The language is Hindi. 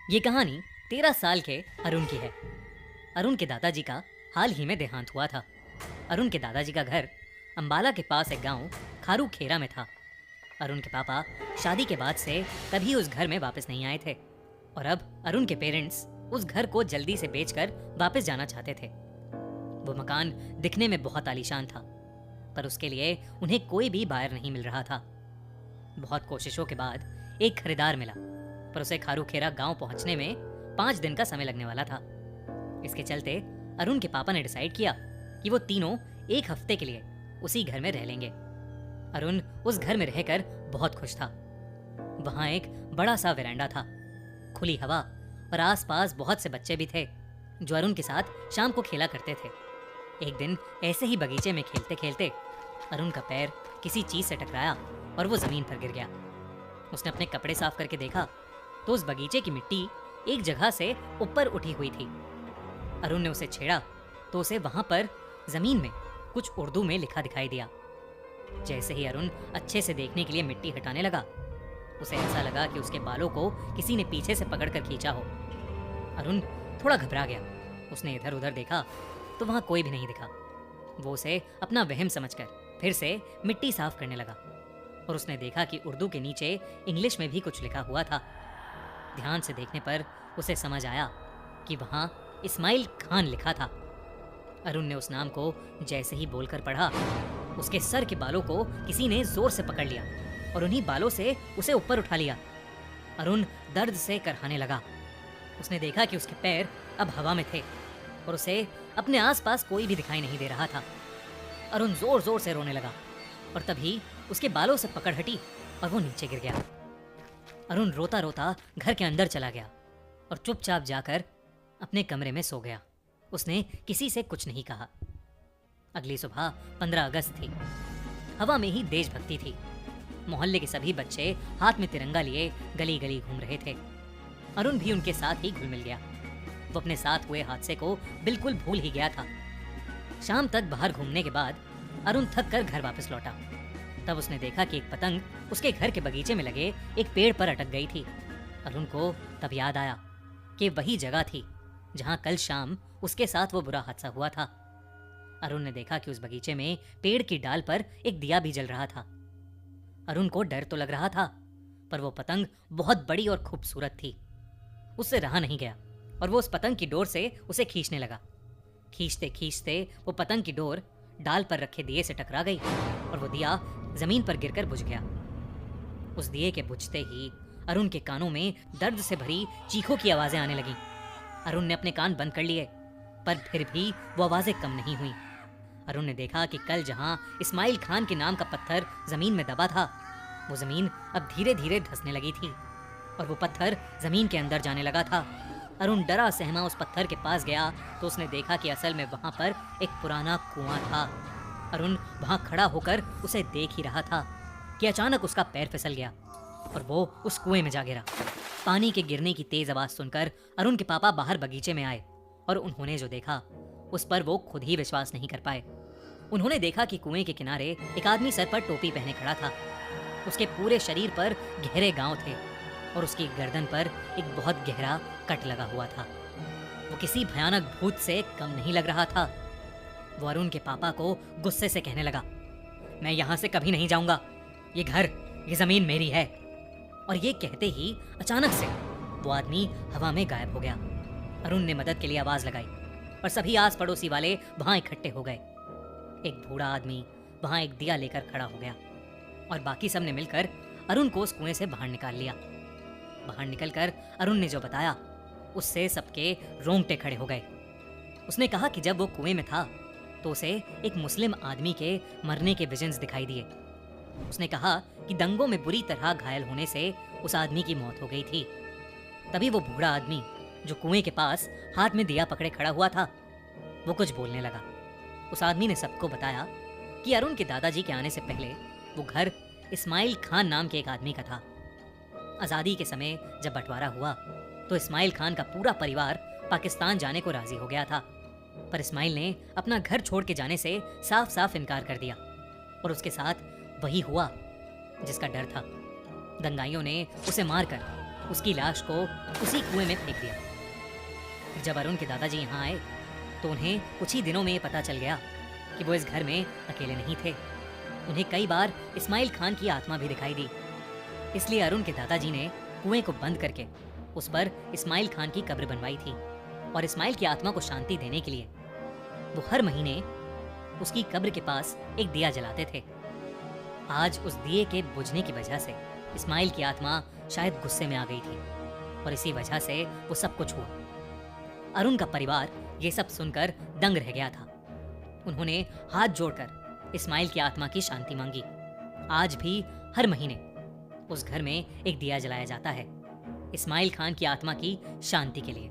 ये कहानी 13 साल के अरुण की है। अरुण के दादाजी का हाल ही में देहांत हुआ था। अरुण के दादाजी का घर अंबाला के पास एक गांव खारू खेरा में था। अरुण के पापा शादी के बाद से कभी उस घर में वापस नहीं आए थे और अब अरुण के पेरेंट्स उस घर को जल्दी से बेचकर वापस जाना चाहते थे। वो मकान दिखने में बहुत आलीशान था, पर उसके लिए उन्हें कोई भी बायर नहीं मिल रहा था। बहुत कोशिशों के बाद एक खरीदार मिला, पर उसे खारू खेरा गांव पहुंचने में 5 दिन का समय लगने वाला था। इसके चलते अरुण के पापा ने डिसाइड किया कि वो तीनों एक हफ्ते के लिए उसी घर में रह लेंगे। अरुण उस घर में रहकर बहुत खुश था। वहां एक बड़ा सा वेरांडा था, खुली हवा और आसपास बहुत से बच्चे भी थे जो अरुण के साथ शाम को खेला करते थे। एक दिन ऐसे ही बगीचे में खेलते खेलते अरुण का पैर किसी चीज से टकराया और वो जमीन पर गिर गया। उसने अपने कपड़े साफ करके देखा तो उस बगीचे की मिट्टी एक जगह से ऊपर उठी हुई थी। अरुण ने उसे छेड़ा तो उसे वहां पर जमीन में कुछ उर्दू में लिखा दिखाई दिया। जैसे ही अरुण अच्छे से देखने के लिए मिट्टी हटाने लगा, उसे ऐसा लगा कि उसके बालों को किसी ने पीछे से पकड़कर खींचा हो। अरुण थोड़ा घबरा गया। उसने इधर उधर देखा तो वहां कोई भी नहीं दिखा। वो उसे अपना वहम समझकर फिर से मिट्टी साफ करने लगा और उसने देखा कि उर्दू के नीचे इंग्लिश में भी कुछ लिखा हुआ था। ध्यान से देखने पर उसे समझ आया कि वहां इस्माइल खान लिखा था। अरुण ने उस नाम को जैसे ही बोलकर पढ़ा, उसके सर के बालों को किसी ने जोर से पकड़ लिया और उन्हीं बालों से उसे ऊपर उठा लिया। अरुण दर्द से करहाने लगा। उसने देखा कि उसके पैर अब हवा में थे और उसे अपने आसपास कोई भी दिखाई नहीं दे रहा था। अरुण जोर जोर से रोने लगा और तभी उसके बालों से पकड़ हटी और वो नीचे गिर गया। अरुण रोता रोता घर के अंदर चला गया और चुपचाप जाकर अपने कमरे में सो गया। उसने किसी से कुछ नहीं कहा। अगली सुबह 15 अगस्त थी। हवा में ही देशभक्ति थी। मोहल्ले के सभी बच्चे हाथ में तिरंगा लिए गली गली घूम रहे थे। अरुण भी उनके साथ ही घुल मिल गया। वो अपने साथ हुए हादसे को बिल्कुल भूल ही गया था। शाम तक बाहर घूमने के बाद अरुण थक कर घर वापस लौटा। तब उसने देखा कि एक पतंग उसके घर के बगीचे में लगे एक पेड़ पर अटक गई थी। अरुण को तब याद आया कि वही जगह थी जहां कल शाम उसके साथ वो बुरा हादसा हुआ था। अरुण ने देखा कि उस बगीचे में पेड़ की डाल पर एक दिया भी जल रहा था। अरुण को डर तो लग रहा था, पर वो पतंग बहुत बड़ी और खूबसूरत थी। उससे रहा नहीं गया और वो उस पतंग की डोर से उसे खींचने लगा। खींचते खींचते वो पतंग की डोर डाल पर रखे दिए से टकरा गई और वो दिया जमीन पर गिरकर बुझ गया। उस दिए के बुझते ही अरुण के कानों में दर्द से भरी चीखों की आवाजें आने लगीं। अरुण ने अपने कान बंद कर लिए, पर फिर भी वो आवाजें कम नहीं हुई। अरुण ने देखा कि कल जहां इस्माइल खान के नाम का पत्थर जमीन में दबा था, वो जमीन अब धीरे धीरे धंसने लगी थी और वो पत्थर जमीन के अंदर जाने लगा था। अरुण डरा सहमा उस पत्थर के पास गया तो उसने देखा कि असल में वहां पर एक पुराना कुआं था। अरुण वहां खड़ा होकर उसे देख ही रहा था कि अचानक उसका पैर फिसल गया और वो उस कुएं में जा गिरा। पानी के गिरने की तेज आवाज सुनकर अरुण के पापा बाहर बगीचे में आए और उन्होंने जो देखा उस पर वो खुद ही विश्वास नहीं कर पाए। उन्होंने देखा कि कुएं के किनारे एक आदमी सर पर टोपी पहने खड़ा था। उसके पूरे शरीर पर गहरे गांव थे और उसकी गर्दन पर एक बहुत गहरा कट लगा हुआ था। वो किसी भयानक भूत से कम नहीं लग रहा था। वो अरुण के पापा को गुस्से से कहने लगा, मैं यहां से कभी नहीं जाऊंगा। ये घर, ये जमीन मेरी है। और ये कहते ही अचानक से वो आदमी हवा में गायब हो गया। अरुण ने मदद के लिए आवाज लगाई और सभी आस पड़ोसी वाले वहां इकट्ठे हो गए। एक बूढ़ा आदमी वहां एक दिया लेकर खड़ा हो गया और बाकी सब ने मिलकर अरुण को उस कुएं से बाहर निकाल लिया। बाहर निकलकर अरुण ने जो बताया उससे सबके रोंगटे खड़े हो गए। उसने कहा कि जब वो कुएं में था तो उसे एक मुस्लिम आदमी के मरने के विजन्स दिखाई दिए। उसने कहा कि दंगों में बुरी तरह घायल होने से उस आदमी की मौत हो गई थी। तभी वो बूढ़ा आदमी जो कुएं के पास हाथ में दिया पकड़े खड़ा हुआ था, वो कुछ बोलने लगा। उस आदमी ने सबको बताया कि अरुण के दादाजी के आने से पहले वो घर इस्माइल खान नाम के एक आदमी का था। आज़ादी के समय जब बंटवारा हुआ तो इस्माइल खान का पूरा परिवार पाकिस्तान जाने को राजी हो गया था, पर इस्माइल ने अपना घर छोड़ के जाने से साफ साफ इनकार कर दिया और उसके साथ वही हुआ जिसका डर था। दंगाइयों ने उसे मारकर उसकी लाश को उसी कुएं में फेंक दिया। जब अरुण के दादाजी यहाँ आए तो उन्हें कुछ ही दिनों में ये पता चल गया कि वो इस घर में अकेले नहीं थे। उन्हें कई बार इस्माइल खान की आत्मा भी दिखाई दी। इसलिए अरुण के दादाजी ने कुएं को बंद करके उस पर इस्माइल खान की कब्र बनवाई थी और इस्माइल की आत्मा को शांति देने के लिए वो हर महीने उसकी कब्र के पास एक दिया जलाते थे। आज उस दिए के बुझने की वजह से इस्माइल की आत्मा शायद गुस्से में आ गई थी और इसी वजह से वो सब कुछ हुआ। अरुण का परिवार ये सब सुनकर दंग रह गया था। उन्होंने हाथ जोड़कर इस्माइल की आत्मा की शांति मांगी। आज भी हर महीने उस घर में एक दिया जलाया जाता है इस्माइल खान की आत्मा की शांति के लिए।